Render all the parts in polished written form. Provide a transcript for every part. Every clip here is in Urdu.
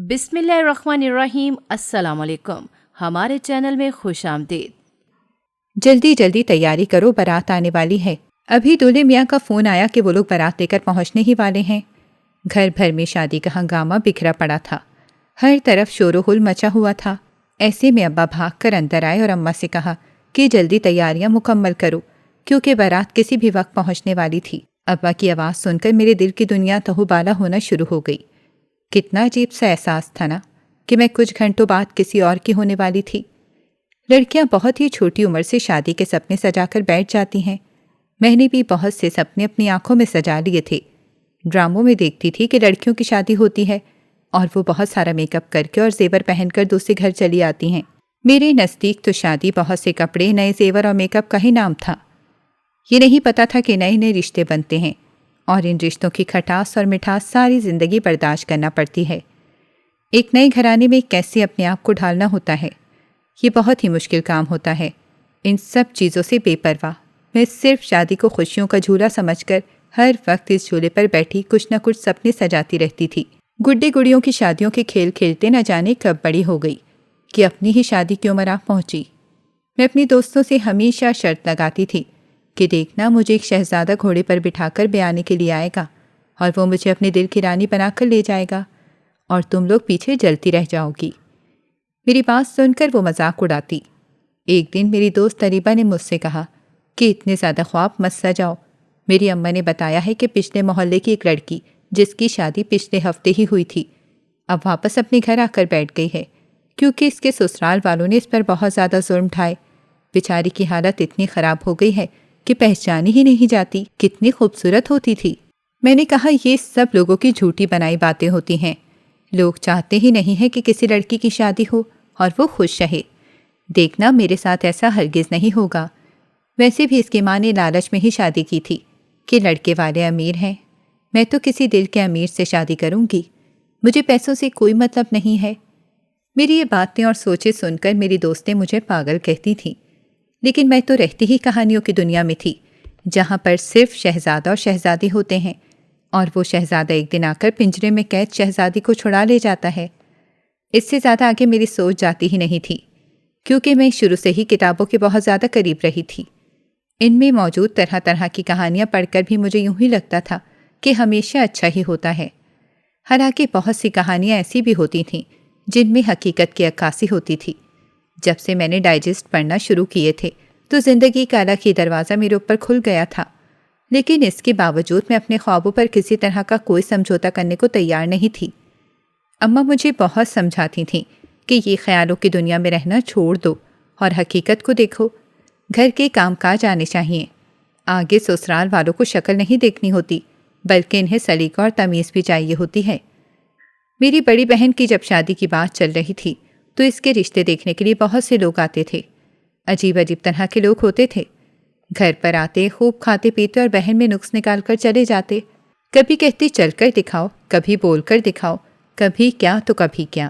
بسم اللہ الرحمن الرحیم۔ السلام علیکم، ہمارے چینل میں خوش آمدید۔ جلدی جلدی تیاری کرو، بارات آنے والی ہے۔ ابھی دولہے میاں کا فون آیا کہ وہ لوگ بارات لے کر پہنچنے ہی والے ہیں۔ گھر بھر میں شادی کا ہنگامہ بکھرا پڑا تھا، ہر طرف شور و غل مچا ہوا تھا۔ ایسے میں ابا بھاگ کر اندر آئے اور اماں سے کہا کہ جلدی تیاریاں مکمل کرو کیونکہ بارات کسی بھی وقت پہنچنے والی تھی۔ ابا کی آواز سن کر میرے دل کی دنیا تہوبالا ہونا شروع ہو گئی۔ کتنا عجیب سا احساس تھا نا کہ میں کچھ گھنٹوں بعد کسی اور کی ہونے والی تھی۔ لڑکیاں بہت ہی چھوٹی عمر سے شادی کے سپنے سجا کر بیٹھ جاتی ہیں۔ میں نے بھی بہت سے سپنے اپنی آنکھوں میں سجا لیے تھے۔ ڈراموں میں دیکھتی تھی کہ لڑکیوں کی شادی ہوتی ہے اور وہ بہت سارا میک اپ کر کے اور زیور پہن کر دوسرے گھر چلی آتی ہیں۔ میرے نزدیک تو شادی بہت سے کپڑے، نئے زیور اور میک اپ کا ہی نام تھا۔ یہ نہیں پتا تھا کہ نئے نئے رشتے بنتے ہیں اور ان رشتوں کی کھٹاس اور مٹھاس ساری زندگی برداشت کرنا پڑتی ہے۔ ایک نئے گھرانے میں کیسے اپنے آپ کو ڈھالنا ہوتا ہے، یہ بہت ہی مشکل کام ہوتا ہے۔ ان سب چیزوں سے بے پرواہ میں صرف شادی کو خوشیوں کا جھولا سمجھ کر ہر وقت اس جھولے پر بیٹھی کچھ نہ کچھ سپنے سجاتی رہتی تھی۔ گڈے گڑیوں کی شادیوں کے کھیل کھیلتے نہ جانے کب بڑی ہو گئی کہ اپنی ہی شادی کی عمر آ پہنچی۔ میں اپنی دوستوں سے ہمیشہ شرط لگاتی تھی کہ دیکھنا مجھے ایک شہزادہ گھوڑے پر بٹھا کر بیانے کے لیے آئے گا اور وہ مجھے اپنے دل کی رانی بنا کر لے جائے گا اور تم لوگ پیچھے جلتی رہ جاؤ گی۔ میری بات سن کر وہ مذاق اڑاتی۔ ایک دن میری دوست طریبہ نے مجھ سے کہا کہ اتنے زیادہ خواب مت سجاؤ۔ میری اماں نے بتایا ہے کہ پچھلے محلے کی ایک لڑکی جس کی شادی پچھلے ہفتے ہی ہوئی تھی اب واپس اپنے گھر آ کر بیٹھ گئی ہے کیونکہ اس کے سسرال والوں نے اس پر بہت زیادہ ظلم ڈھائے۔ بیچاری کی حالت اتنی خراب ہو گئی ہے کہ پہچانی ہی نہیں جاتی۔ کتنی خوبصورت ہوتی تھی۔ میں نے کہا یہ سب لوگوں کی جھوٹی بنائی باتیں ہوتی ہیں۔ لوگ چاہتے ہی نہیں ہیں کہ کسی لڑکی کی شادی ہو اور وہ خوش رہے۔ دیکھنا میرے ساتھ ایسا ہرگز نہیں ہوگا۔ ویسے بھی اس کی ماں نے لالچ میں ہی شادی کی تھی کہ لڑکے والے امیر ہیں، میں تو کسی دل کے امیر سے شادی کروں گی، مجھے پیسوں سے کوئی مطلب نہیں ہے۔ میری یہ باتیں اور سوچیں سن کر میری دوستیں مجھے پاگل کہتی تھیں، لیکن میں تو رہتی ہی کہانیوں کی دنیا میں تھی جہاں پر صرف شہزادہ اور شہزادی ہوتے ہیں اور وہ شہزادہ ایک دن آ کر پنجرے میں قید شہزادی کو چھڑا لے جاتا ہے۔ اس سے زیادہ آگے میری سوچ جاتی ہی نہیں تھی کیونکہ میں شروع سے ہی کتابوں کے بہت زیادہ قریب رہی تھی۔ ان میں موجود طرح طرح کی کہانیاں پڑھ کر بھی مجھے یوں ہی لگتا تھا کہ ہمیشہ اچھا ہی ہوتا ہے۔ حالانکہ بہت سی کہانیاں ایسی بھی ہوتی تھیں جن میں حقیقت کی عکاسی ہوتی تھی۔ جب سے میں نے ڈائجسٹ پڑھنا شروع کیے تھے تو زندگی کا الگ ہی دروازہ میرے اوپر کھل گیا تھا، لیکن اس کے باوجود میں اپنے خوابوں پر کسی طرح کا کوئی سمجھوتا کرنے کو تیار نہیں تھی۔ اماں مجھے بہت سمجھاتی تھیں کہ یہ خیالوں کی دنیا میں رہنا چھوڑ دو اور حقیقت کو دیکھو۔ گھر کے کام کاج آنے چاہیے، آگے سسرال والوں کو شکل نہیں دیکھنی ہوتی بلکہ انہیں سلیقہ اور تمیز بھی چاہیے ہوتی ہے۔ میری بڑی بہن کی جب شادی کی بات چل رہی تھی تو اس کے رشتے دیکھنے کے لیے بہت سے لوگ آتے تھے۔ عجیب عجیب طرح کے لوگ ہوتے تھے، گھر پر آتے، خوب کھاتے پیتے اور بہن میں نقص نکال کر چلے جاتے۔ کبھی کہتی چل کر دکھاؤ، کبھی بول کر دکھاؤ، کبھی کیا تو کبھی کیا۔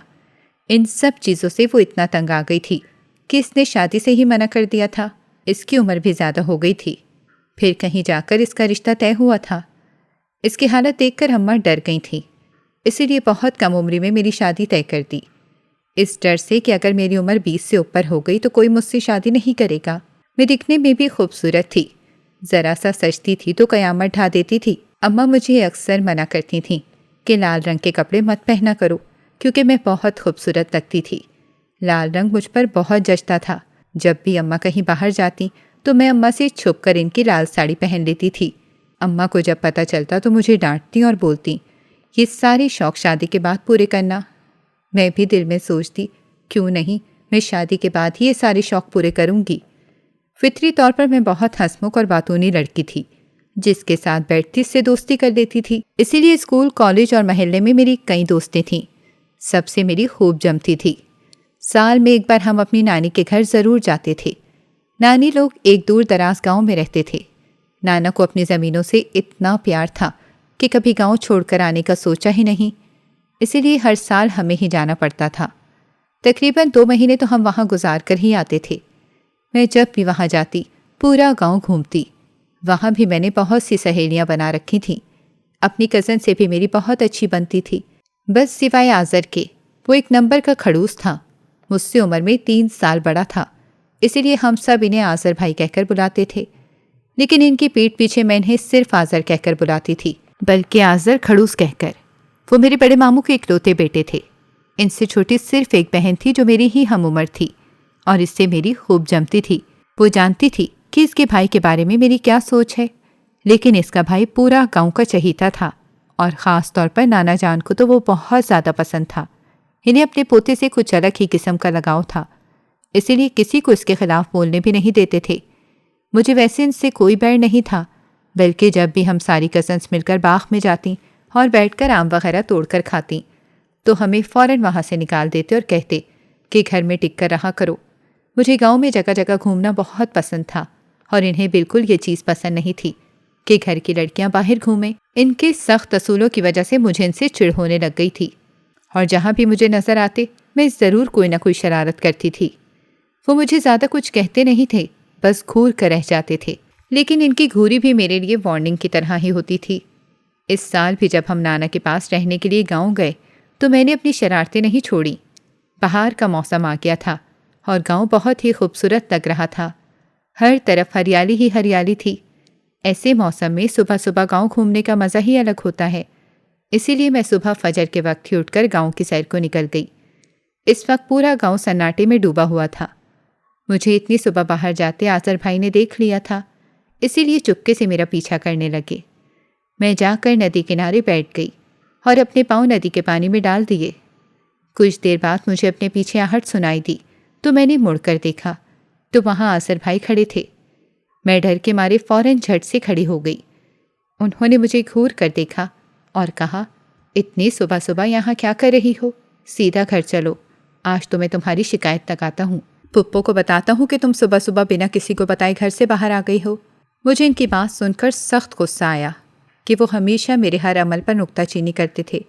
ان سب چیزوں سے وہ اتنا تنگ آ گئی تھی کہ اس نے شادی سے ہی منع کر دیا تھا۔ اس کی عمر بھی زیادہ ہو گئی تھی، پھر کہیں جا کر اس کا رشتہ طے ہوا تھا۔ اس کی حالت دیکھ کر اماں ڈر گئی تھیں، اسی لیے بہت کم عمری میں میری شادی طے کر دی، اس ڈر سے کہ اگر میری عمر 20 سے اوپر ہو گئی تو کوئی مجھ سے شادی نہیں کرے گا۔ میں دکھنے میں بھی خوبصورت تھی، ذرا سا سجتی تھی تو قیامت ڈھا دیتی تھی۔ اماں مجھے اکثر منع کرتی تھیں کہ لال رنگ کے کپڑے مت پہنا کرو کیونکہ میں بہت خوبصورت لگتی تھی۔ لال رنگ مجھ پر بہت جچتا تھا۔ جب بھی اماں کہیں باہر جاتی تو میں اماں سے چھپ کر ان کی لال ساڑی پہن لیتی تھی۔ اماں کو جب پتہ چلتا تو مجھے ڈانٹتی اور بولتی یہ سارے شوق شادی کے بعد پورے کرنا۔ میں بھی دل میں سوچتی کیوں نہیں، میں شادی کے بعد ہی یہ سارے شوق پورے کروں گی۔ فطری طور پر میں بہت ہنسمکھ اور باتونی لڑکی تھی، جس کے ساتھ بیٹھتی اس سے دوستی کر لیتی تھی۔ اسی لیے اسکول، کالج اور محلے میں میری کئی دوستیں تھیں، سب سے میری خوب جمتی تھی۔ سال میں ایک بار ہم اپنی نانی کے گھر ضرور جاتے تھے۔ نانی لوگ ایک دور دراز گاؤں میں رہتے تھے۔ نانا کو اپنی زمینوں سے اتنا پیار تھا کہ کبھی گاؤں چھوڑ کر آنے کا سوچا ہی نہیں، اسی لیے ہر سال ہمیں ہی جانا پڑتا تھا۔ تقریباً 2 مہینے تو ہم وہاں گزار کر ہی آتے تھے۔ میں جب بھی وہاں جاتی پورا گاؤں گھومتی۔ وہاں بھی میں نے بہت سی سہیلیاں بنا رکھی تھیں۔ اپنی کزن سے بھی میری بہت اچھی بنتی تھی، بس سوائے آذر کے وہ ایک نمبر کا کھڑوس تھا، مجھ سے عمر میں 3 سال بڑا تھا، اسی لیے ہم سب انہیں آذر بھائی کہہ کر بلاتے تھے، لیکن ان کی پیٹھ پیچھے میں انہیں صرف آذر کہہ کر بلاتی تھی، بلکہ آذر کھڑوس کہہ کر۔ وہ میرے بڑے ماموں کے اکلوتے بیٹے تھے۔ ان سے چھوٹی صرف ایک بہن تھی جو میری ہی ہم عمر تھی اور اس سے میری خوب جمتی تھی۔ وہ جانتی تھی کہ اس کے بھائی کے بارے میں میری کیا سوچ ہے، لیکن اس کا بھائی پورا گاؤں کا چہیتا تھا اور خاص طور پر نانا جان کو تو وہ بہت زیادہ پسند تھا۔ انہیں اپنے پوتے سے کچھ الگ ہی قسم کا لگاؤ تھا، اسی لیے کسی کو اس کے خلاف بولنے بھی نہیں دیتے تھے۔ مجھے ویسے ان سے کوئی بیر نہیں تھا، بلکہ جب بھی ہم ساری کزنس مل کر باغ میں جاتیں اور بیٹھ کر آم وغیرہ توڑ کر کھاتیں تو ہمیں فوراً وہاں سے نکال دیتے اور کہتے کہ گھر میں ٹک کر رہا کرو۔ مجھے گاؤں میں جگہ جگہ گھومنا بہت پسند تھا اور انہیں بالکل یہ چیز پسند نہیں تھی کہ گھر کی لڑکیاں باہر گھومیں۔ ان کے سخت اصولوں کی وجہ سے مجھے ان سے چڑ ہونے لگ گئی تھی اور جہاں بھی مجھے نظر آتے میں ضرور کوئی نہ کوئی شرارت کرتی تھی۔ وہ مجھے زیادہ کچھ کہتے نہیں تھے، بس گھور کر رہ جاتے تھے، لیکن ان کی گھوری بھی میرے لیے وارننگ کی طرح ہی ہوتی تھی۔ اس سال بھی جب ہم نانا کے پاس رہنے کے لیے گاؤں گئے تو میں نے اپنی شرارتیں نہیں چھوڑیں۔ بہار کا موسم آ گیا تھا اور گاؤں بہت ہی خوبصورت لگ رہا تھا، ہر طرف ہریالی ہی ہریالی تھی۔ ایسے موسم میں صبح صبح گاؤں گھومنے کا مزہ ہی الگ ہوتا ہے، اسی لیے میں صبح فجر کے وقت ہی اٹھ کر گاؤں کی سیر کو نکل گئی۔ اس وقت پورا گاؤں سناٹے میں ڈوبا ہوا تھا۔ مجھے اتنی صبح باہر جاتے آذر بھائی نے دیکھ لیا تھا، اسی لیے چپکے سے میرا پیچھا کرنے لگے۔ میں جا کر ندی کنارے بیٹھ گئی اور اپنے پاؤں ندی کے پانی میں ڈال دیے۔ کچھ دیر بعد مجھے اپنے پیچھے آہٹ سنائی دی تو میں نے مڑ کر دیکھا تو وہاں آذر بھائی کھڑے تھے۔ میں ڈر کے مارے فوراً جھٹ سے کھڑی ہو گئی۔ انہوں نے مجھے گھور کر دیکھا اور کہا، اتنی صبح صبح یہاں کیا کر رہی ہو؟ سیدھا گھر چلو، آج تو میں تمہاری شکایت لگاتا ہوں۔ پپو کو بتاتا ہوں کہ تم صبح صبح بنا کسی کو بتائے گھر سے باہر آ گئی ہو۔ مجھے ان کی بات سن کر سخت غصہ آیا کہ وہ ہمیشہ میرے ہر عمل پر نکتہ چینی کرتے تھے۔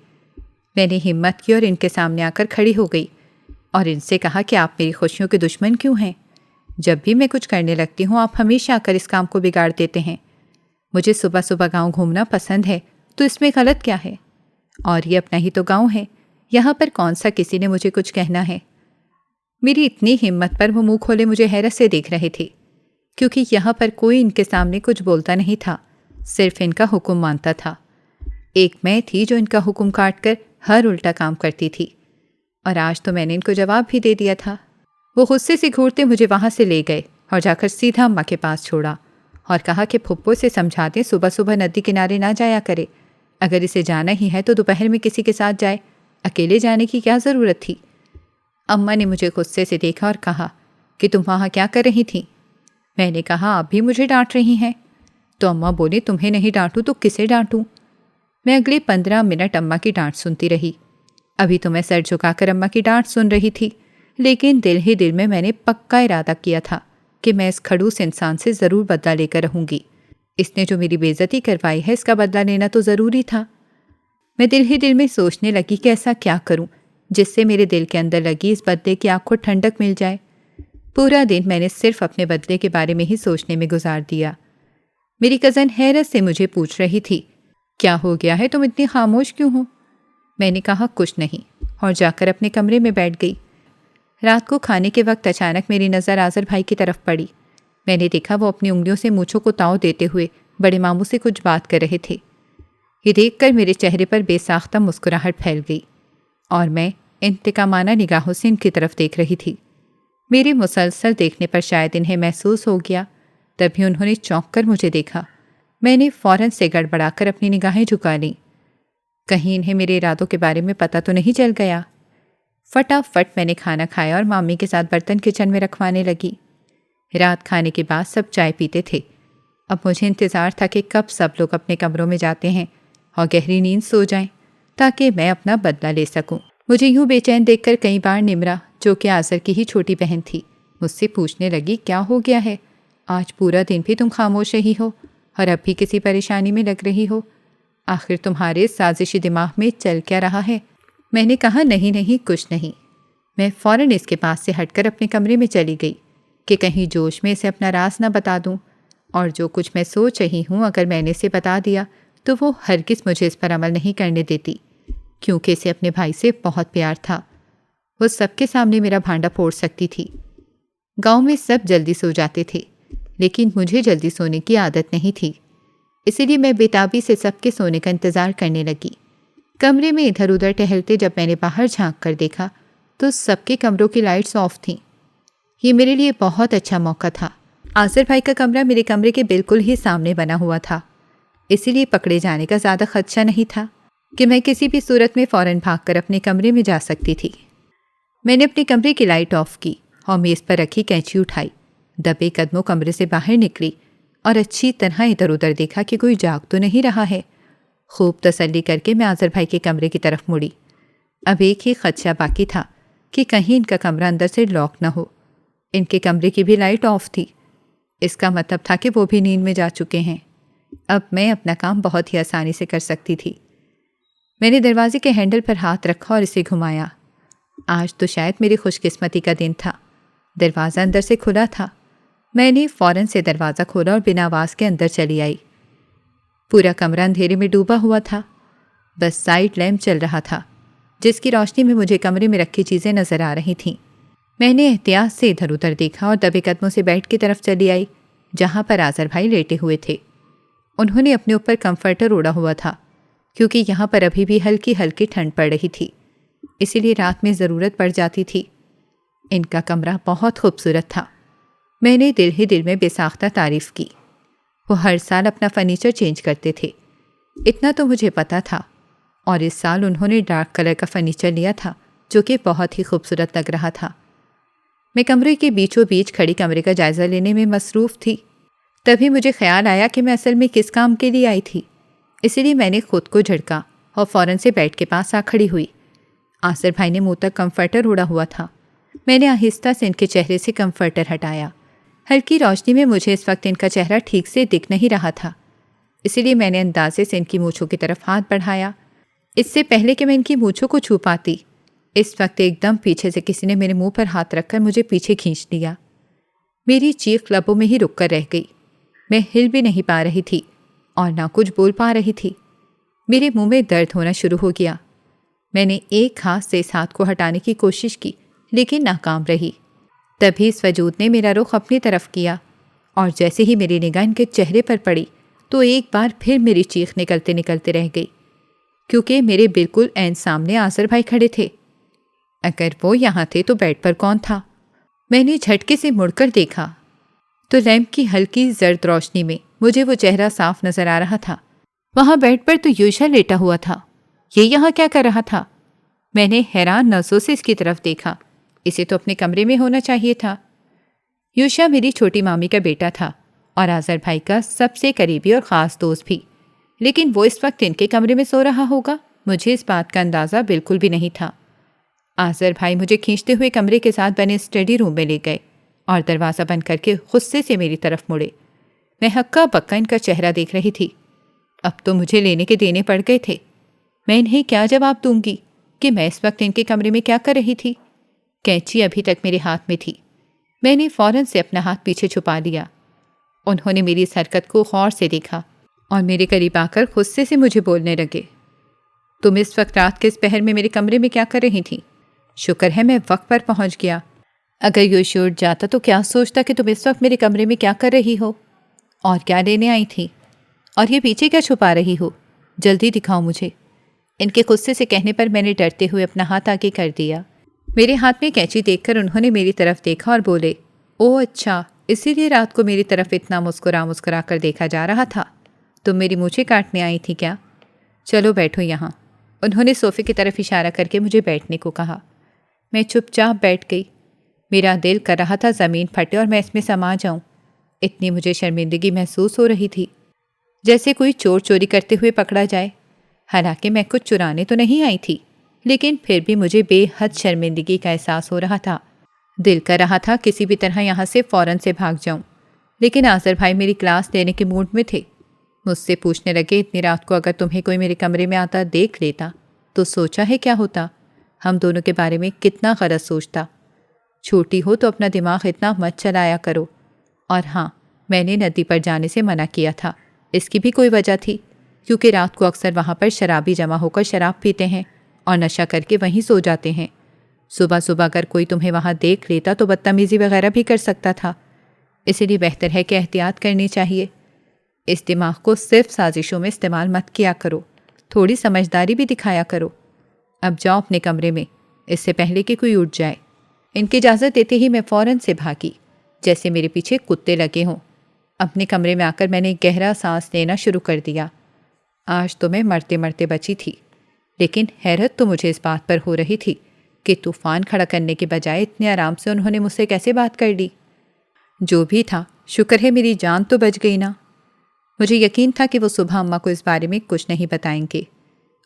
میں نے ہمت کی اور ان کے سامنے آ کر کھڑی ہو گئی اور ان سے کہا کہ آپ میری خوشیوں کے دشمن کیوں ہیں؟ جب بھی میں کچھ کرنے لگتی ہوں آپ ہمیشہ آ کر اس کام کو بگاڑ دیتے ہیں۔ مجھے صبح صبح گاؤں گھومنا پسند ہے تو اس میں غلط کیا ہے؟ اور یہ اپنا ہی تو گاؤں ہے، یہاں پر کون سا کسی نے مجھے کچھ کہنا ہے؟ میری اتنی ہمت پر وہ منہ کھولے مجھے حیرت سے دیکھ رہے تھے، کیونکہ یہاں پر کوئی ان کے سامنے کچھ بولتا نہیں تھا، صرف ان کا حکم مانتا تھا۔ ایک میں تھی جو ان کا حکم کاٹ کر ہر الٹا کام کرتی تھی، اور آج تو میں نے ان کو جواب بھی دے دیا تھا۔ وہ غصے سے گھورتے مجھے وہاں سے لے گئے اور جا کر سیدھا اماں کے پاس چھوڑا اور کہا کہ پھپھو سے سمجھا دیں صبح صبح ندی کنارے نہ جایا کرے، اگر اسے جانا ہی ہے تو دوپہر میں کسی کے ساتھ جائے، اکیلے جانے کی کیا ضرورت تھی؟ اماں نے مجھے غصے سے دیکھا اور کہا کہ تم وہاں کیا کر رہی تھیں؟ میں نے کہا آپ بھی مجھے ڈانٹ رہی ہیں۔ تو اماں بولی تمہیں نہیں ڈانٹوں تو کسے ڈانٹوں؟ میں اگلے 15 منٹ اماں کی ڈانٹ سنتی رہی۔ ابھی تو میں سر جھکا کر اماں کی ڈانٹ سن رہی تھی، لیکن دل ہی دل میں نے پکا ارادہ کیا تھا کہ میں اس کھڑوس انسان سے ضرور بدلہ لے کر رہوں گی۔ اس نے جو میری بے عزتی کروائی ہے اس کا بدلہ لینا تو ضروری تھا۔ میں دل ہی دل میں سوچنے لگی کہ ایسا کیا کروں جس سے میرے دل کے اندر لگی اس بدلے کی آگ کو ٹھنڈک مل جائے۔ پورا دن میں نے صرف اپنے بدلے کے بارے میں ہی سوچنے میں گزار دیا۔ میری کزن حیرت سے مجھے پوچھ رہی تھی، کیا ہو گیا ہے، تم اتنی خاموش کیوں ہو؟ میں نے کہا کچھ نہیں، اور جا کر اپنے کمرے میں بیٹھ گئی۔ رات کو کھانے کے وقت اچانک میری نظر آذر بھائی کی طرف پڑی۔ میں نے دیکھا وہ اپنی انگلیوں سے مونچھوں کو تاؤ دیتے ہوئے بڑے ماموں سے کچھ بات کر رہے تھے۔ یہ دیکھ کر میرے چہرے پر بے ساختہ مسکراہٹ پھیل گئی اور میں انتقامانہ نگاہوں سے ان کی طرف دیکھ رہی تھی۔ میرے مسلسل دیکھنے پر شاید انہیں محسوس ہو گیا، تبھی انہوں نے چونک کر مجھے دیکھا۔ میں نے فوراً سے گڑبڑا کر اپنی نگاہیں جھکا لیں، کہیں انہیں میرے ارادوں کے بارے میں پتہ تو نہیں چل گیا۔ فٹافٹ میں نے کھانا کھایا اور مامی کے ساتھ برتن کچن میں رکھوانے لگی۔ رات کھانے کے بعد سب چائے پیتے تھے۔ اب مجھے انتظار تھا کہ کب سب لوگ اپنے کمروں میں جاتے ہیں اور گہری نیند سو جائیں تاکہ میں اپنا بدلہ لے سکوں۔ مجھے یوں بے چین دیکھ کر کئی بار نمرا، جو کہ آذر کی ہی چھوٹی بہن تھی، مجھ سے پوچھنے لگی کیا ہو گیا ہے؟ آج پورا دن بھی تم خاموش رہی ہو اور اب بھی کسی پریشانی میں لگ رہی ہو، آخر تمہارے سازشی دماغ میں چل کیا رہا ہے؟ میں نے کہا نہیں کچھ نہیں۔ میں فوراً اس کے پاس سے ہٹ کر اپنے کمرے میں چلی گئی کہ کہیں جوش میں اسے اپنا راز نہ بتا دوں، اور جو کچھ میں سوچ رہی ہوں اگر میں نے اسے بتا دیا تو وہ ہرگز مجھے اس پر عمل نہیں کرنے دیتی، کیونکہ اسے اپنے بھائی سے بہت پیار تھا وہ سب کے سامنے میرا بھانڈا پھوڑ سکتی تھی۔ گاؤں میں سب جلدی سو جاتے تھے، لیکن مجھے جلدی سونے کی عادت نہیں تھی، اسی لیے میں بےتابی سے سب کے سونے کا انتظار کرنے لگی۔ کمرے میں ادھر ادھر ٹہلتے جب میں نے باہر جھانک کر دیکھا تو سب کے کمروں کی لائٹس آف تھیں۔ یہ میرے لیے بہت اچھا موقع تھا۔ آصر بھائی کا کمرہ میرے کمرے کے بالکل ہی سامنے بنا ہوا تھا، اسی لیے پکڑے جانے کا زیادہ خدشہ نہیں تھا کہ میں کسی بھی صورت میں فوراً بھاگ کر اپنے کمرے میں جا سکتی تھی۔ میں نے اپنے کمرے کی لائٹ آف کی اور میز پر رکھی کینچی اٹھائی، دبے قدموں کمرے سے باہر نکلی اور اچھی طرح ادھر ادھر دیکھا کہ کوئی جاگ تو نہیں رہا ہے۔ خوب تسلی کر کے میں آصر بھائی کے کمرے کی طرف مڑی۔ اب ایک ہی خدشہ باقی تھا کہ کہیں ان کا کمرہ اندر سے لاک نہ ہو۔ ان کے کمرے کی بھی لائٹ آف تھی، اس کا مطلب تھا کہ وہ بھی نیند میں جا چکے ہیں۔ اب میں اپنا کام بہت ہی آسانی سے کر سکتی تھی۔ میں نے دروازے کے ہینڈل پر ہاتھ رکھا اور اسے گھمایا۔ آج تو شاید میری خوش قسمتی کا دن تھا۔ دروازہ اندر سے کھلا تھا۔ میں نے فوراً سے دروازہ کھولا اور بنا آواز کے اندر چلی آئی۔ پورا کمرہ اندھیرے میں ڈوبا ہوا تھا، بس سائڈ لیمپ چل رہا تھا جس کی روشنی میں مجھے کمرے میں رکھی چیزیں نظر آ رہی تھیں۔ میں نے احتیاط سے ادھر ادھر دیکھا اور دبے قدموں سے بیڈ کی طرف چلی آئی جہاں پر آصر بھائی لیٹے ہوئے تھے۔ انہوں نے اپنے اوپر کمفرٹر اوڑھا ہوا تھا کیونکہ یہاں پر ابھی بھی ہلکی ہلکی ٹھنڈ پڑ رہی تھی، اسی لیے رات میں ضرورت پڑ جاتی تھی۔ ان کا کمرہ بہت خوبصورت تھا۔ میں نے دل ہی دل میں بے ساختہ تعریف کی۔ وہ ہر سال اپنا فرنیچر چینج کرتے تھے، اتنا تو مجھے پتا تھا، اور اس سال انہوں نے ڈارک کلر کا فرنیچر لیا تھا جو کہ بہت ہی خوبصورت لگ رہا تھا۔ میں کمرے کے بیچوں بیچ کھڑی کمرے کا جائزہ لینے میں مصروف تھی، تبھی مجھے خیال آیا کہ میں اصل میں کس کام کے لیے آئی تھی، اسی لیے میں نے خود کو جھڑکا اور فوراً سے بیڈ کے پاس آ کھڑی ہوئی۔ آصر بھائی نے منہ تک کمفرٹر اوڑھا ہوا تھا۔ میں نے آہستہ سے ان کے چہرے سے کمفرٹر ہٹایا۔ ہلکی روشنی میں مجھے اس وقت ان کا چہرہ ٹھیک سے دکھ نہیں رہا تھا، اسی لیے میں نے اندازے سے ان کی مونچھوں کی طرف ہاتھ بڑھایا۔ اس سے پہلے کہ میں ان کی مونچھوں کو چھو پاتی، اس وقت ایک دم پیچھے سے کسی نے میرے منہ پر ہاتھ رکھ کر مجھے پیچھے کھینچ لیا۔ میری چیخ لبوں میں ہی رک کر رہ گئی۔ میں ہل بھی نہیں پا رہی تھی اور نہ کچھ بول پا رہی تھی۔ میرے منہ میں درد ہونا شروع ہو گیا۔ میں نے ایک ہاتھ سے اس ہاتھ کو ہٹانے کی کوشش کی لیکن ناکام رہی۔ تبھی اس وجود نے میرا رخ اپنی طرف کیا اور جیسے ہی میری نگاہ ان کے چہرے پر پڑی تو ایک بار پھر میری چیخ نکلتے نکلتے رہ گئی، کیونکہ میرے بالکل عین سامنے آصر بھائی کھڑے تھے۔ اگر وہ یہاں تھے تو بیڈ پر کون تھا؟ میں نے جھٹکے سے مڑ کر دیکھا تو لیمپ کی ہلکی زرد روشنی میں مجھے وہ چہرہ صاف نظر آ رہا تھا۔ وہاں بیڈ پر تو یوشا لیٹا ہوا تھا۔ یہ یہاں کیا کر رہا تھا؟ میں نے حیران نظروں سے اس کی طرف دیکھا۔ اسے تو اپنے کمرے میں ہونا چاہیے تھا۔ یوشا میری چھوٹی مامی کا بیٹا تھا اور آصر بھائی کا سب سے قریبی اور خاص دوست بھی، لیکن وہ اس وقت ان کے کمرے میں سو رہا ہوگا؟ مجھے اس بات کا اندازہ بالکل بھی نہیں تھا۔ آصر بھائی مجھے کھینچتے ہوئے کمرے کے ساتھ بنے اسٹڈی روم میں لے گئے اور دروازہ بند کر کے غصے سے میری طرف مڑے۔ میں ہکا بکا ان کا چہرہ دیکھ رہی تھی۔ اب تو مجھے لینے کے دینے پڑ گئے تھے۔ میں انہیں کیا جواب دوں گی کہ میں اس وقت ان کے کمرے میں کیا کر رہی تھی؟ کینچی ابھی تک میرے ہاتھ میں تھی۔ میں نے فوراً سے اپنا ہاتھ پیچھے چھپا لیا۔ انہوں نے میری اس حرکت کو غور سے دیکھا اور میرے قریب آ کر غصے سے مجھے بولنے لگے، تم اس وقت رات کے اس پہر میں میرے کمرے میں کیا کر رہی تھی؟ شکر ہے میں وقت پر پہنچ گیا، اگر یوشی اٹھ جاتا تو کیا سوچتا کہ تم اس وقت میرے کمرے میں کیا کر رہی ہو اور کیا لینے آئی تھی، اور یہ پیچھے کیا چھپا رہی ہو؟ جلدی دکھاؤ مجھے۔ ان کے غصے سے کہنے پر میں نے ڈرتے ہوئے اپنا ہاتھ آگے کر دیا۔ میرے ہاتھ میں کینچی دیکھ کر انہوں نے میری طرف دیکھا اور بولے، او اچھا، اسی لیے رات کو میری طرف اتنا مسکرا کر دیکھا جا رہا تھا۔ تم میری مونچھیں کاٹنے آئی تھی کیا؟ چلو بیٹھو یہاں۔ انہوں نے صوفے کی طرف اشارہ کر کے مجھے بیٹھنے کو کہا۔ میں چپ چاپ بیٹھ گئی۔ میرا دل کر رہا تھا زمین پھٹے اور میں اس میں سما جاؤں۔ اتنی مجھے شرمندگی محسوس ہو رہی تھی، جیسے کوئی چور چوری کرتے ہوئے پکڑا جائے۔ حالانکہ میں کچھ چرانے تو نہیں آئی تھی، لیکن پھر بھی مجھے بے حد شرمندگی کا احساس ہو رہا تھا۔ دل کر رہا تھا کسی بھی طرح یہاں سے فوراً سے بھاگ جاؤں، لیکن آصر بھائی میری کلاس لینے کے موڈ میں تھے۔ مجھ سے پوچھنے لگے، اتنی رات کو اگر تمہیں کوئی میرے کمرے میں آتا دیکھ لیتا تو سوچا ہے کیا ہوتا؟ ہم دونوں کے بارے میں کتنا غلط سوچتا۔ چھوٹی ہو تو اپنا دماغ اتنا مت چلایا کرو۔ اور ہاں، میں نے ندی پر جانے سے منع کیا تھا، اس کی بھی کوئی وجہ تھی، کیونکہ رات کو اکثر وہاں پر شرابی جمع ہو کر شراب پیتے ہیں اور نشہ کر کے وہیں سو جاتے ہیں۔ صبح صبح اگر کوئی تمہیں وہاں دیکھ لیتا تو بدتمیزی وغیرہ بھی کر سکتا تھا، اسی لیے بہتر ہے کہ احتیاط کرنی چاہیے۔ اس دماغ کو صرف سازشوں میں استعمال مت کیا کرو، تھوڑی سمجھداری بھی دکھایا کرو۔ اب جاؤ اپنے کمرے میں، اس سے پہلے کہ کوئی اٹھ جائے۔ ان کی اجازت دیتے ہی میں فوراً سے بھاگی، جیسے میرے پیچھے کتے لگے ہوں۔ اپنے کمرے میں آ کر میں نے گہرا سانس لینا شروع کر دیا۔ آج تو میں مرتے مرتے بچی تھی، لیکن حیرت تو مجھے اس بات پر ہو رہی تھی کہ طوفان کھڑا کرنے کے بجائے اتنے آرام سے انہوں نے مجھ سے کیسے بات کر لی۔ جو بھی تھا، شکر ہے میری جان تو بچ گئی نا۔ مجھے یقین تھا کہ وہ صبح اماں کو اس بارے میں کچھ نہیں بتائیں گے،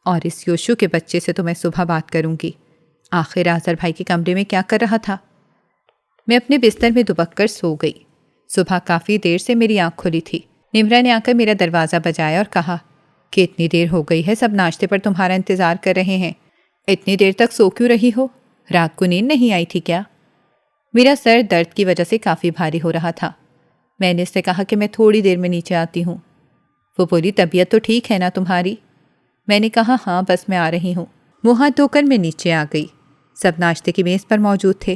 اور اس یوشو کے بچے سے تو میں صبح بات کروں گی۔ آخر آذر بھائی کے کمرے میں کیا کر رہا تھا؟ میں اپنے بستر میں دبک کر سو گئی۔ صبح کافی دیر سے میری آنکھ کھلی تھی۔ نمرا نے آ کر میرا دروازہ بجایا اور کہا کہ اتنی دیر ہو گئی ہے، سب ناشتے پر تمہارا انتظار کر رہے ہیں، اتنی دیر تک سو کیوں رہی ہو؟ رات کو نیند نہیں آئی تھی کیا؟ میرا سر درد کی وجہ سے کافی بھاری ہو رہا تھا۔ میں نے اس سے کہا کہ میں تھوڑی دیر میں نیچے آتی ہوں۔ وہ بولی طبیعت تو ٹھیک ہے نا تمہاری؟ میں نے کہا ہاں بس میں آ رہی ہوں۔ منہ ہاتھ دھو کر میں نیچے آ گئی۔ سب ناشتے کی میز پر موجود تھے۔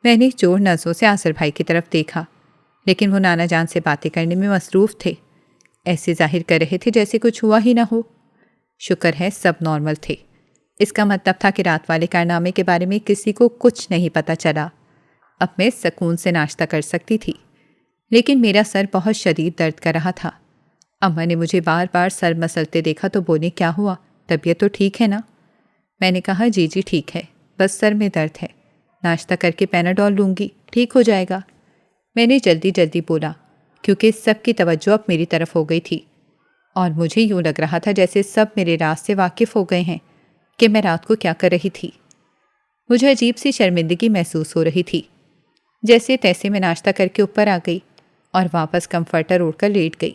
میں نے چور نظروں سے آذر بھائی کی طرف دیکھا، لیکن وہ نانا جان سے باتیں کرنے میں مصروف تھے، ایسے ظاہر کر رہے تھے جیسے کچھ ہوا ہی نہ ہو۔ شکر ہے سب نارمل تھے۔ اس کا مطلب تھا کہ رات والے کارنامے کے بارے میں کسی کو کچھ نہیں پتہ چلا۔ اب میں سکون سے ناشتہ کر سکتی تھی، لیکن میرا سر بہت شدید درد کر رہا تھا۔ اماں نے مجھے بار بار سر مسلتے دیکھا تو بولی کیا ہوا، طبیعت تو ٹھیک ہے نا؟ میں نے کہا جی ٹھیک ہے، بس سر میں درد ہے، ناشتہ کر کے پیناڈول لوں گی، ٹھیک ہو جائے گا۔ میں نے جلدی جلدی بولا، کیونکہ سب کی توجہ اب میری طرف ہو گئی تھی، اور مجھے یوں لگ رہا تھا جیسے سب میرے راز سے واقف ہو گئے ہیں کہ میں رات کو کیا کر رہی تھی۔ مجھے عجیب سی شرمندگی محسوس ہو رہی تھی۔ جیسے تیسے میں ناشتہ کر کے اوپر آ گئی اور واپس کمفرٹر اوڑھ کر لیٹ گئی۔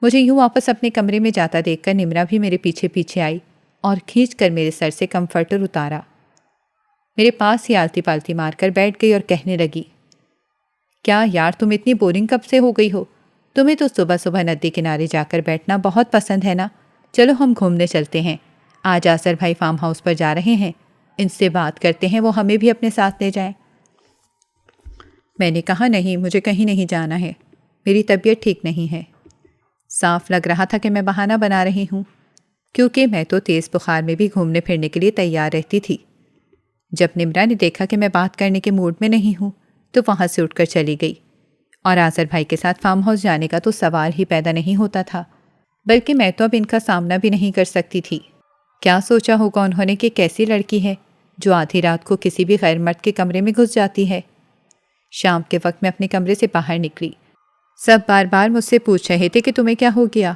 مجھے یوں واپس اپنے کمرے میں جاتا دیکھ کر نمرا بھی میرے پیچھے پیچھے آئی اور کھینچ کر میرے سر سے کمفرٹر اتارا۔ میرے پاس ہی آلتی پالتی مار کر بیٹھ گئی اور کہنے لگی، کیا یار تم اتنی بورنگ کب سے ہو گئی ہو؟ تمہیں تو صبح صبح ندی کنارے جا کر بیٹھنا بہت پسند ہے نا؟ چلو ہم گھومنے چلتے ہیں، آج آذر بھائی فارم ہاؤس پر جا رہے ہیں، ان سے بات کرتے ہیں وہ ہمیں بھی اپنے ساتھ لے جائیں۔ میں نے کہا نہیں، مجھے کہیں نہیں جانا ہے، میری طبیعت ٹھیک نہیں ہے۔ صاف لگ رہا تھا کہ میں بہانہ بنا رہی ہوں، کیونکہ میں تو تیز بخار میں بھی گھومنے پھرنے کے لیے تیار رہتی تھی۔ جب نمرا نے دیکھا کہ میں بات کرنے کے موڈ میں نہیں ہوں تو وہاں سے اٹھ کر چلی گئی، اور آذر بھائی کے ساتھ فارم ہاؤس جانے کا تو سوال ہی پیدا نہیں ہوتا تھا، بلکہ میں تو اب ان کا سامنا بھی نہیں کر سکتی تھی۔ کیا سوچا ہوگا انہوں نے کہ کیسی لڑکی ہے جو آدھی رات کو کسی بھی غیر مرد کے کمرے میں گھس جاتی ہے۔ شام کے وقت میں اپنے کمرے سے باہر نکلی۔ سب بار بار مجھ سے پوچھ رہے تھے کہ تمہیں کیا ہو گیا،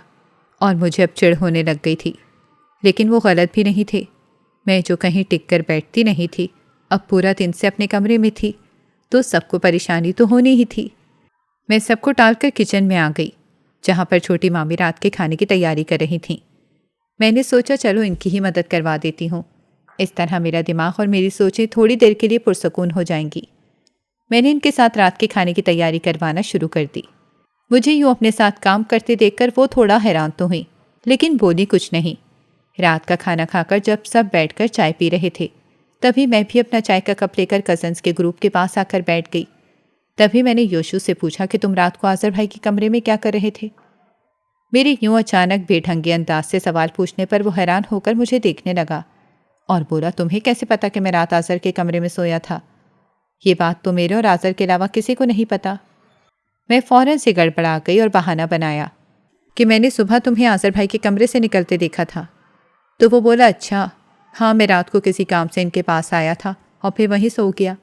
اور مجھے اب چڑ ہونے لگ گئی تھی، لیکن وہ غلط بھی نہیں تھے۔ میں جو کہیں ٹک کر بیٹھتی نہیں تھی، اب پورا دن سے اپنے کمرے میں تھی، تو سب کو پریشانی تو ہونی ہی تھی۔ میں سب کو ٹال کر کچن میں آ گئی، جہاں پر چھوٹی مامی رات کے کھانے کی تیاری کر رہی تھیں۔ میں نے سوچا چلو ان کی ہی مدد کروا دیتی ہوں، اس طرح میرا دماغ اور میری سوچیں تھوڑی دیر کے لیے پرسکون ہو جائیں گی۔ میں نے ان کے ساتھ رات کے کھانے کی تیاری کروانا شروع کر دی۔ مجھے یوں اپنے ساتھ کام کرتے دیکھ کر وہ تھوڑا حیران تو ہوئی، لیکن بولی کچھ نہیں۔ رات کا کھانا کھا کر جب سب بیٹھ کر چائے پی رہے تھے، تبھی میں بھی اپنا چائے کا کپ لے کر کزنز کے گروپ کے پاس آ کر بیٹھ گئی۔ تبھی میں نے یوشو سے پوچھا کہ تم رات کو آذر بھائی کے کمرے میں کیا کر رہے تھے؟ میری یوں اچانک بے ڈھنگے انداز سے سوال پوچھنے پر وہ حیران ہو کر مجھے دیکھنے لگا اور بولا، تمہیں کیسے پتا کہ میں رات آذر کے کمرے میں سویا تھا؟ یہ بات تو میرے اور آذر کے علاوہ کسی کو نہیں پتا۔ میں فوراً سے گڑبڑا گئی اور بہانہ بنایا کہ میں نے صبح تمہیں آذر بھائی کے کمرے سے نکلتے دیکھا تھا۔ تو وہ بولا، اچھا ہاں، میں رات کو کسی کام سے ان کے پاس آیا تھا اور پھر وہیں سو گیا۔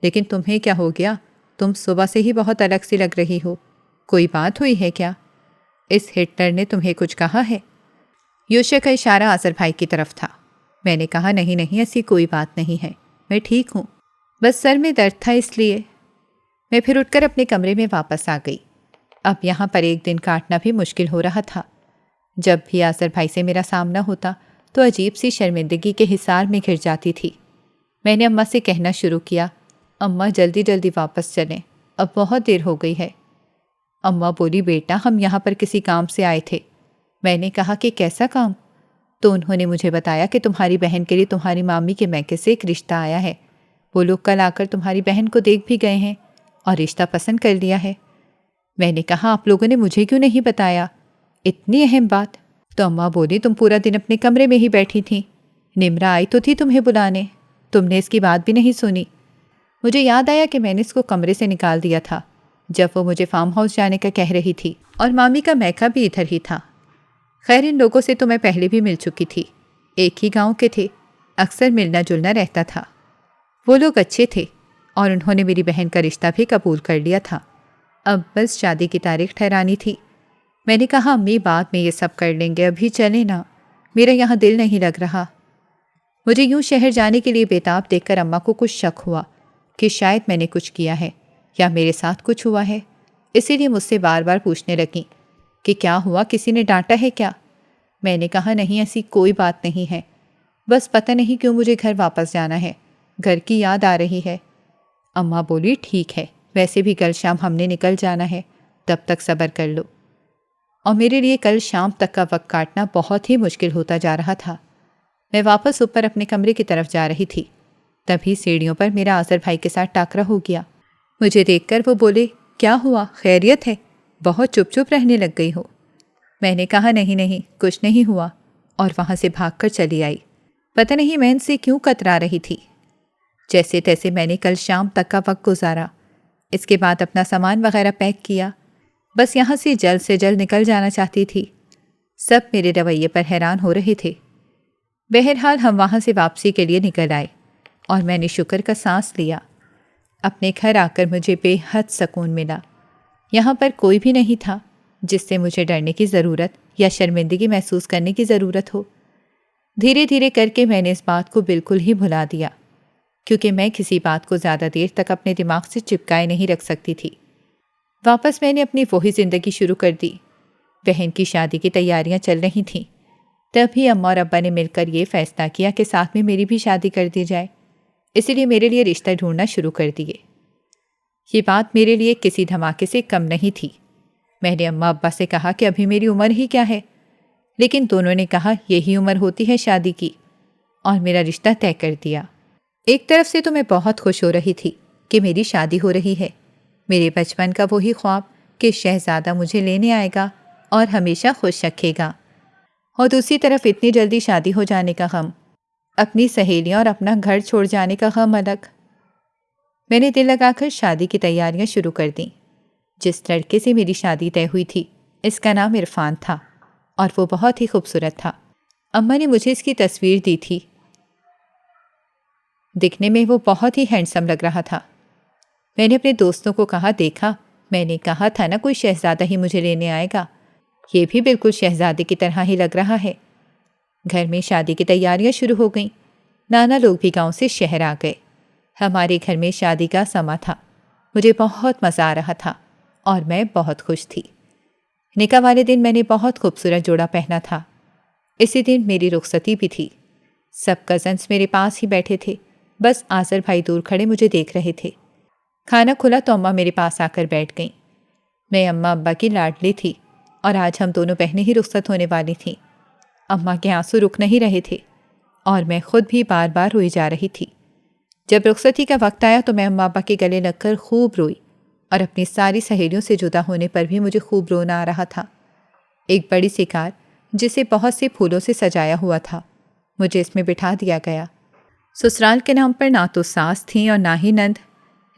لیکن تمہیں کیا ہو گیا؟ تم صبح سے ہی بہت الگ سی لگ رہی ہو، کوئی بات ہوئی ہے کیا؟ اس ہٹلر نے تمہیں کچھ کہا ہے؟ یوشا کا اشارہ آذر بھائی کی طرف تھا۔ میں نے کہا نہیں ایسی کوئی بات نہیں ہے، میں ٹھیک ہوں، بس سر میں درد تھا اس لیے۔ میں پھر اٹھ کر اپنے کمرے میں واپس آ گئی۔ اب یہاں پر ایک دن کاٹنا بھی مشکل ہو رہا تھا۔ جب بھی آذر بھائی سے میرا سامنا ہوتا تو عجیب سی شرمندگی کے حصار میں گھر جاتی تھی۔ میں نے اماں سے کہنا شروع کیا، اماں جلدی جلدی واپس چلیں، اب بہت دیر ہو گئی ہے۔ اماں بولی، بیٹا ہم یہاں پر کسی کام سے آئے تھے۔ میں نے کہا کہ کیسا کام؟ تو انہوں نے مجھے بتایا کہ تمہاری بہن کے لیے تمہاری مامی کے میکے سے ایک رشتہ آیا ہے۔ وہ لوگ کل آ کر تمہاری بہن کو دیکھ بھی گئے ہیں اور رشتہ پسند کر لیا ہے۔ میں نے کہا آپ لوگوں نے مجھے کیوں نہیں بتایا؟ اتنی اہم بات؟ تو اماں بولی تم پورا دن اپنے کمرے میں ہی بیٹھی تھیں، نمرا آئی تو تھی تمہیں بلانے، تم نے اس کی بات بھی نہیں سنی۔ مجھے یاد آیا کہ میں نے اس کو کمرے سے نکال دیا تھا جب وہ مجھے فارم ہاؤس جانے کا کہہ رہی تھی، اور مامی کا میکا بھی ادھر ہی تھا۔ خیر ان لوگوں سے تو میں پہلے بھی مل چکی تھی، ایک ہی گاؤں کے تھے، اکثر ملنا جلنا رہتا تھا۔ وہ لوگ اچھے تھے اور انہوں نے میری بہن کا رشتہ بھی قبول کر لیا تھا۔ اب بس شادی کی تاریخ ٹھہرانی تھی۔ میں نے کہا امی بعد میں یہ سب کر لیں گے، ابھی چلیں نا، میرا یہاں دل نہیں لگ رہا۔ مجھے یوں شہر جانے کے لیے بےتاب دیکھ کر اماں کو کچھ شک ہوا کہ شاید میں نے کچھ کیا ہے یا میرے ساتھ کچھ ہوا ہے، اسی لیے مجھ سے بار بار پوچھنے لگیں کہ کیا ہوا، کسی نے ڈانٹا ہے کیا؟ میں نے کہا نہیں ایسی کوئی بات نہیں ہے، بس پتہ نہیں کیوں مجھے گھر واپس جانا ہے، گھر کی یاد آ رہی ہے۔ اماں بولی ٹھیک ہے، ویسے بھی کل شام ہم نے نکل جانا ہے، تب تک صبر کر لو۔ اور میرے لیے کل شام تک کا وقت کاٹنا بہت ہی مشکل ہوتا جا رہا تھا۔ میں واپس اوپر اپنے کمرے کی طرف جا رہی تھی، تبھی سیڑھیوں پر میرا آذر بھائی کے ساتھ ٹاکرا ہو گیا۔ مجھے دیکھ کر وہ بولے کیا ہوا، خیریت ہے؟ بہت چپ چپ رہنے لگ گئی ہو۔ میں نے کہا نہیں کچھ نہیں ہوا، اور وہاں سے بھاگ کر چلی آئی۔ پتہ نہیں میں ان سے کیوں کترا رہی تھی۔ جیسے تیسے میں نے کل شام تک کا وقت گزارا، اس کے بعد اپنا سامان وغیرہ پیک کیا، بس یہاں سے جلد نکل جانا چاہتی تھی۔ سب میرے رویے پر حیران ہو رہے تھے۔ بہرحال ہم وہاں سے واپسی کے لیے نکل آئے اور میں نے شکر کا سانس لیا۔ اپنے گھر آ کر مجھے بے حد سکون ملا۔ یہاں پر کوئی بھی نہیں تھا جس سے مجھے ڈرنے کی ضرورت یا شرمندگی محسوس کرنے کی ضرورت ہو۔ دھیرے دھیرے کر کے میں نے اس بات کو بالکل ہی بھلا دیا، کیونکہ میں کسی بات کو زیادہ دیر تک اپنے دماغ سے چپکائے نہیں رکھ سکتی تھی۔ واپس میں نے اپنی وہی زندگی شروع کر دی۔ بہن کی شادی کی تیاریاں چل رہی تھیں، تبھی اماں اور ابا نے مل کر یہ فیصلہ کیا کہ ساتھ میں میری بھی شادی کر دی جائے، اسی لیے میرے لیے رشتہ ڈھونڈنا شروع کر دیے۔ یہ بات میرے لیے کسی دھماکے سے کم نہیں تھی۔ میں نے اماں ابا سے کہا کہ ابھی میری عمر ہی کیا ہے، لیکن دونوں نے کہا یہی عمر ہوتی ہے شادی کی، اور میرا رشتہ طے کر دیا۔ ایک طرف سے تو میں بہت خوش ہو رہی تھی کہ میری شادی ہو رہی ہے، میرے بچپن کا وہی خواب کہ شہزادہ مجھے لینے آئے گا اور ہمیشہ خوش رکھے گا، اور دوسری طرف اتنی جلدی شادی ہو جانے کا غم، اپنی سہیلیاں اور اپنا گھر چھوڑ جانے کا غم الگ۔ میں نے دل لگا کر شادی کی تیاریاں شروع کر دیں۔ جس لڑکے سے میری شادی طے ہوئی تھی اس کا نام عرفان تھا، اور وہ بہت ہی خوبصورت تھا۔ اماں نے مجھے اس کی تصویر دی تھی۔ دکھنے میں وہ بہت ہی ہینڈسم لگ رہا تھا۔ میں نے اپنے دوستوں کو کہا دیکھا، میں نے کہا تھا نا کوئی شہزادہ ہی مجھے لینے آئے گا، یہ بھی بالکل شہزادے کی طرح ہی لگ رہا ہے۔ گھر میں شادی کی تیاریاں شروع ہو گئیں۔ نانا لوگ بھی گاؤں سے شہر آ گئے۔ ہمارے گھر میں شادی کا سما تھا۔ مجھے بہت مزہ آ رہا تھا اور میں بہت خوش تھی۔ نکاح والے دن میں نے بہت خوبصورت جوڑا پہنا تھا۔ اسی دن میری رخصتی بھی تھی۔ سب کزنس میرے پاس ہی بیٹھے تھے، بس آذر بھائی دور کھڑے مجھے دیکھ رہے تھے۔ کھانا کھلا تو اماں میرے پاس آ کر بیٹھ گئیں۔ میں اماں ابا کی لاڈلی تھی اور آج ہم دونوں بہنیں ہی رخصت ہونے والی تھیں۔ اماں کے آنسو رک نہیں رہے تھے اور میں خود بھی بار بار روئی جا رہی تھی۔ جب رخصتی کا وقت آیا تو میں اماں ابا کے گلے لگ کر خوب روئی، اور اپنی ساری سہیلیوں سے جدا ہونے پر بھی مجھے خوب رونا آ رہا تھا۔ ایک بڑی سی کار جسے بہت سے پھولوں سے سجایا ہوا تھا، مجھے اس میں بٹھا دیا گیا۔ سسرال کے نام پر نہ تو ساس تھیں اور نہ ہی نند،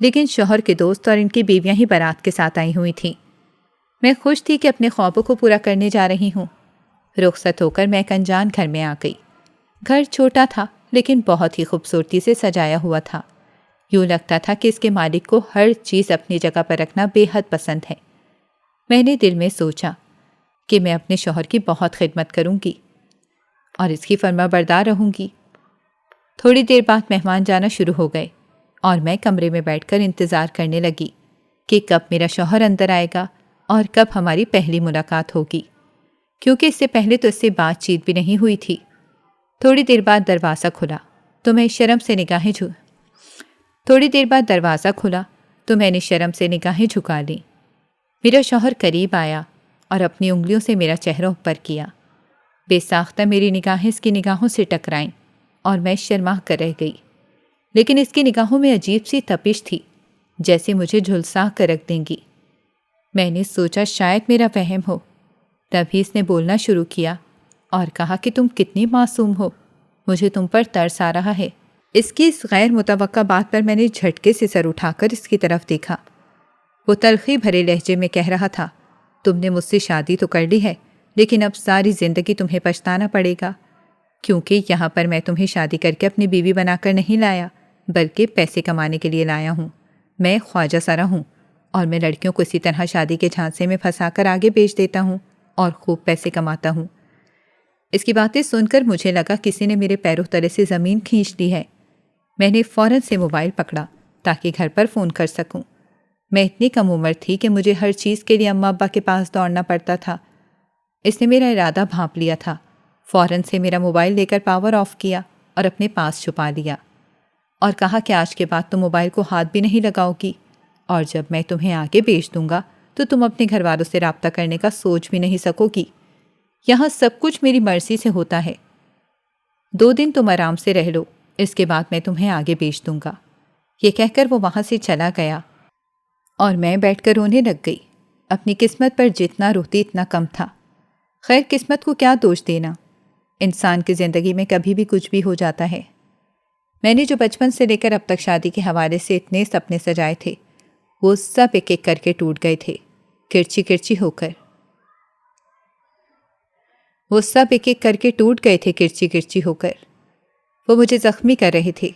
لیکن شوہر کے دوست اور ان کی بیویاں ہی بارات کے ساتھ آئی ہوئی تھیں۔ میں خوش تھی کہ اپنے خوابوں کو پورا کرنے جا رہی ہوں۔ رخصت ہو کر میں ایک انجان گھر میں آ گئی۔ گھر چھوٹا تھا لیکن بہت ہی خوبصورتی سے سجایا ہوا تھا۔ یوں لگتا تھا کہ اس کے مالک کو ہر چیز اپنی جگہ پر رکھنا بے حد پسند ہے۔ میں نے دل میں سوچا کہ میں اپنے شوہر کی بہت خدمت کروں گی اور اس کی فرما بردار رہوں گی۔ تھوڑی دیر بعد مہمان جانا شروع ہو گئے اور میں کمرے میں بیٹھ کر انتظار کرنے لگی کہ کب میرا شوہر اندر آئے گا اور کب ہماری پہلی ملاقات ہوگی، کیونکہ اس سے پہلے تو اس سے بات چیت بھی نہیں ہوئی تھی۔ تھوڑی دیر بعد دروازہ کھلا تو میں نے شرم سے نگاہیں جھکا لیں۔ میرا شوہر قریب آیا اور اپنی انگلیوں سے میرا چہرہ اوپر کیا۔ بے ساختہ میری نگاہیں اس کی نگاہوں سے ٹکرائیں اور میں شرما کر رہ گئی، لیکن اس کی نگاہوں میں عجیب سی تپش تھی، جیسے مجھے جھلسا کر رکھ دیں گی۔ میں نے سوچا شاید میرا وہم ہو، تبھی اس نے بولنا شروع کیا اور کہا کہ تم کتنی معصوم ہو، مجھے تم پر ترس آ رہا ہے۔ اس کی اس غیر متوقع بات پر میں نے جھٹکے سے سر اٹھا کر اس کی طرف دیکھا۔ وہ تلخی بھرے لہجے میں کہہ رہا تھا، تم نے مجھ سے شادی تو کر لی ہے، لیکن اب ساری زندگی تمہیں پچھتانا پڑے گا، کیونکہ یہاں پر میں تمہیں شادی کر کے اپنی بیوی بنا کر نہیں لایا، بلکہ پیسے کمانے کے لیے لایا ہوں۔ میں خواجہ سرا ہوں اور میں لڑکیوں کو اسی طرح شادی کے جھانسے میں پھنسا کر آگے بیچ دیتا ہوں اور خوب پیسے کماتا ہوں۔ اس کی باتیں سن کر مجھے لگا کسی نے میرے پیروں تلے سے زمین کھینچ لی ہے۔ میں نے فوراً سے موبائل پکڑا تاکہ گھر پر فون کر سکوں۔ میں اتنی کم عمر تھی کہ مجھے ہر چیز کے لیے اماں ابا کے پاس دوڑنا پڑتا تھا۔ اس نے میرا ارادہ بھانپ لیا تھا، فوراً سے میرا موبائل لے کر پاور آف کیا اور اپنے پاس چھپا لیا اور کہا کہ آج کے بعد تم موبائل کو ہاتھ بھی نہیں لگاؤ گی، اور جب میں تمہیں آگے بیچ دوں گا تو تم اپنے گھر والوں سے رابطہ کرنے کا سوچ بھی نہیں سکو گی۔ یہاں سب کچھ میری مرضی سے ہوتا ہے۔ 2 دن تم آرام سے رہ لو، اس کے بعد میں تمہیں آگے بیچ دوں گا۔ یہ کہہ کر وہ وہاں سے چلا گیا اور میں بیٹھ کر رونے لگ گئی۔ اپنی قسمت پر جتنا روتی اتنا کم تھا۔ خیر قسمت کو کیا دوش دینا، انسان کی زندگی میں کبھی بھی کچھ بھی ہو جاتا ہے۔ میں نے جو بچپن سے لے کر اب تک شادی کے حوالے سے اتنے سپنے سجائے تھے، وہ سب ایک ایک کر کے ٹوٹ گئے تھے، کرچی کرچی ہو کر۔ وہ مجھے زخمی کر رہے تھے۔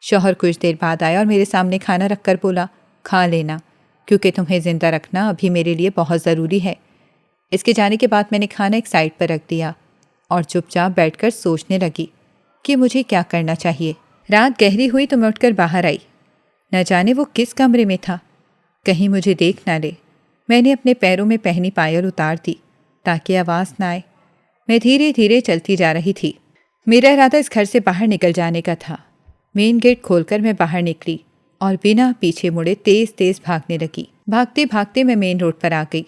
شوہر کچھ دیر بعد آیا اور میرے سامنے کھانا رکھ کر بولا، کھا لینا، کیونکہ تمہیں زندہ رکھنا ابھی میرے لیے بہت ضروری ہے۔ اس کے جانے کے بعد میں نے کھانا ایک سائڈ پر رکھ دیا اور چپ چاپ بیٹھ کر سوچنے لگی کہ مجھے کیا کرنا چاہیے۔ رات گہری ہوئی تو میں اٹھ کر باہر آئی۔ نہ جانے وہ کس کمرے میں تھا، کہیں مجھے دیکھ نہ لے۔ میں نے اپنے پیروں میں پہنی پائل اتار دی تاکہ آواز نہ آئے۔ میں دھیرے دھیرے چلتی جا رہی تھی۔ میرا ارادہ اس گھر سے باہر نکل جانے کا تھا۔ مین گیٹ کھول کر میں باہر نکلی اور بنا پیچھے مڑے تیز تیز بھاگنے لگی۔ بھاگتے بھاگتے میں مین روڈ پر آ گئی۔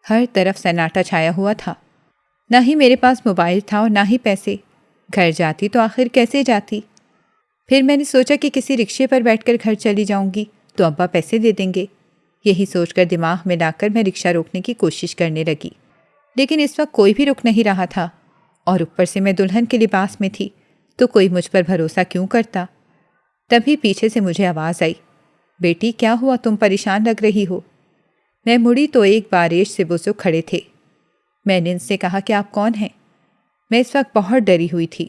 ہر طرف سناٹا چھایا ہوا تھا۔ نہ ہی میرے پاس موبائل تھا اور نہ ہی پیسے۔ گھر جاتی تو آخر کیسے جاتی؟ پھر میں نے سوچا کہ کسی رکشے پر بیٹھ کر گھر چلی جاؤں گی تو ابا پیسے دے دیں گے۔ یہی سوچ کر دماغ میں لا کر میں رکشہ روکنے کی کوشش کرنے لگی، لیکن اس وقت کوئی بھی رک نہیں رہا تھا، اور اوپر سے میں دلہن کے لباس میں تھی تو کوئی مجھ پر بھروسہ کیوں کرتا؟ تبھی پیچھے سے مجھے آواز آئی، بیٹی کیا ہوا، تم پریشان لگ رہی ہو؟ میں مڑی تو ایک بارش سے وہ کھڑے تھے۔ میں نے ان سے کہا کہ آپ کون ہیں؟ میں اس وقت بہت ڈری ہوئی تھی۔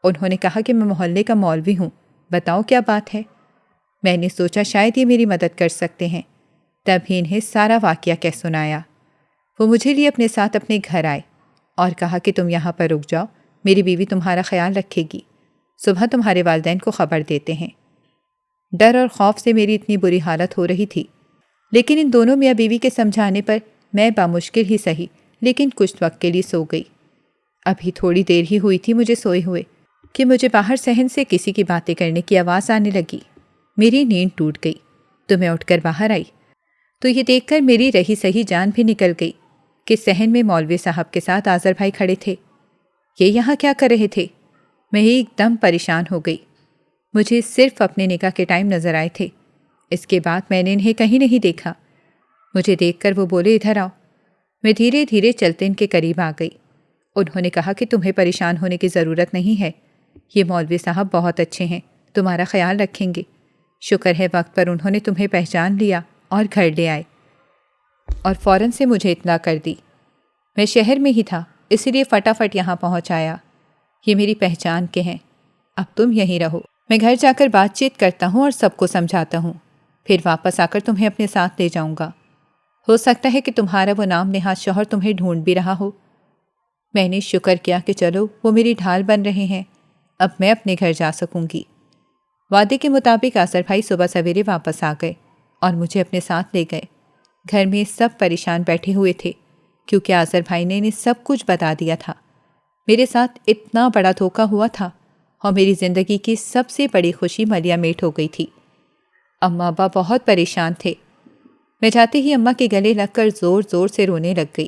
انہوں نے کہا کہ میں محلے کا مولوی ہوں، بتاؤ کیا بات ہے؟ میں نے سوچا شاید یہ میری مدد کر سکتے ہیں، تب ہی انہیں سارا واقعہ کہہ سنایا۔ وہ مجھے لیے اپنے ساتھ اپنے گھر آئے اور کہا کہ تم یہاں پر رک جاؤ، میری بیوی تمہارا خیال رکھے گی، صبح تمہارے والدین کو خبر دیتے ہیں۔ ڈر اور خوف سے میری اتنی بری حالت ہو رہی تھی، لیکن ان دونوں میاں بیوی کے سمجھانے پر میں بامشکل ہی سہی، لیکن کچھ وقت کے لیے سو گئی۔ ابھی تھوڑی دیر ہی ہوئی تھی مجھے سوئے ہوئے کہ مجھے باہر صحن سے کسی کی باتیں کرنے کی آواز آنے لگی۔ میری نیند ٹوٹ گئی تو میں اٹھ کر باہر آئی تو یہ دیکھ کر میری رہی سہی جان بھی نکل گئی کہ صحن میں مولوی صاحب کے ساتھ آذر بھائی کھڑے تھے۔ یہ یہاں کیا کر رہے تھے؟ میں ایک دم پریشان ہو گئی۔ مجھے صرف اپنے نکاح کے ٹائم نظر آئے تھے، اس کے بعد میں نے انہیں کہیں نہیں دیکھا۔ مجھے دیکھ کر وہ بولے، ادھر آؤ۔ میں دھیرے دھیرے چلتے ان کے قریب آ گئی۔ انہوں نے کہا کہ تمہیں پریشان ہونے کی ضرورت نہیں ہے، یہ مولوی صاحب بہت اچھے ہیں، تمہارا خیال رکھیں گے۔ شکر ہے وقت پر انہوں نے تمہیں پہچان لیا اور گھر لے آئے اور فوراً سے مجھے اطلاع کر دی۔ میں شہر میں ہی تھا، اس لیے فٹافٹ یہاں پہنچ آیا۔ یہ میری پہچان کے ہیں، اب تم یہیں رہو۔ میں گھر جا کر بات چیت کرتا ہوں اور سب کو سمجھاتا ہوں، پھر واپس آ کر تمہیں اپنے ساتھ لے جاؤں گا۔ ہو سکتا ہے کہ تمہارا وہ نام نہاد شوہر تمہیں ڈھونڈ بھی رہا ہو۔ میں نے شکر کیا کہ چلو وہ میری ڈھال بن رہے ہیں، اب میں اپنے گھر جا سکوں گی۔ وعدے کے مطابق آذر بھائی صبح سویرے واپس آ گئے اور مجھے اپنے ساتھ لے گئے۔ گھر میں سب پریشان بیٹھے ہوئے تھے کیونکہ آذر بھائی نے انہیں سب کچھ بتا دیا تھا۔ میرے ساتھ اتنا بڑا دھوکہ ہوا تھا اور میری زندگی کی سب سے بڑی خوشی ملیا میٹ ہو گئی تھی۔ اماں ابا بہت پریشان تھے۔ میں جاتے ہی اماں کے گلے لگ کر زور زور سے رونے لگ گئی۔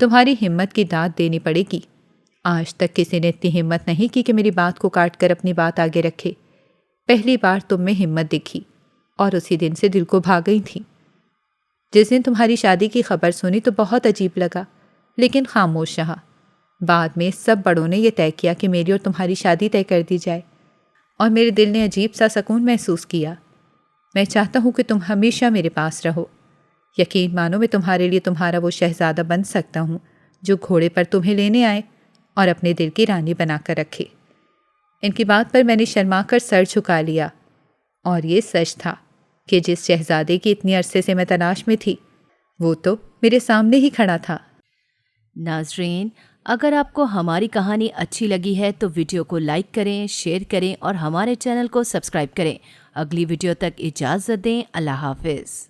تمہاری ہمت کی داد دینی پڑے گی۔ آج تک کسی نے اتنی ہمت نہیں کی کہ میری بات کو کاٹ کر اپنی بات آگے رکھے۔ پہلی بار تم میں ہمت دکھی اور اسی دن سے دل کو بھا گئی تھی۔ جس دن تمہاری شادی کی خبر سنی تو بہت عجیب لگا، لیکن خاموش رہا۔ بعد میں سب بڑوں نے یہ طے کیا کہ میری اور تمہاری شادی طے کر دی جائے، اور میرے دل نے عجیب سا سکون محسوس کیا۔ میں چاہتا ہوں کہ تم ہمیشہ میرے پاس رہو۔ یقین مانو میں تمہارے لیے تمہارا وہ شہزادہ بن سکتا ہوں جو گھوڑے پر تمہیں لینے آئے اور اپنے دل کی رانی بنا کر رکھے۔ ان کی بات پر میں نے شرما کر سر جھکا لیا، اور یہ سچ تھا کہ جس شہزادے کی اتنی عرصے سے میں تلاش میں تھی وہ تو میرے سامنے ہی کھڑا تھا۔ ناظرین، اگر آپ کو ہماری کہانی اچھی لگی ہے تو ویڈیو کو لائک کریں، شیئر کریں اور ہمارے چینل کو سبسکرائب کریں۔ اگلی ویڈیو تک اجازت دیں۔ اللہ حافظ۔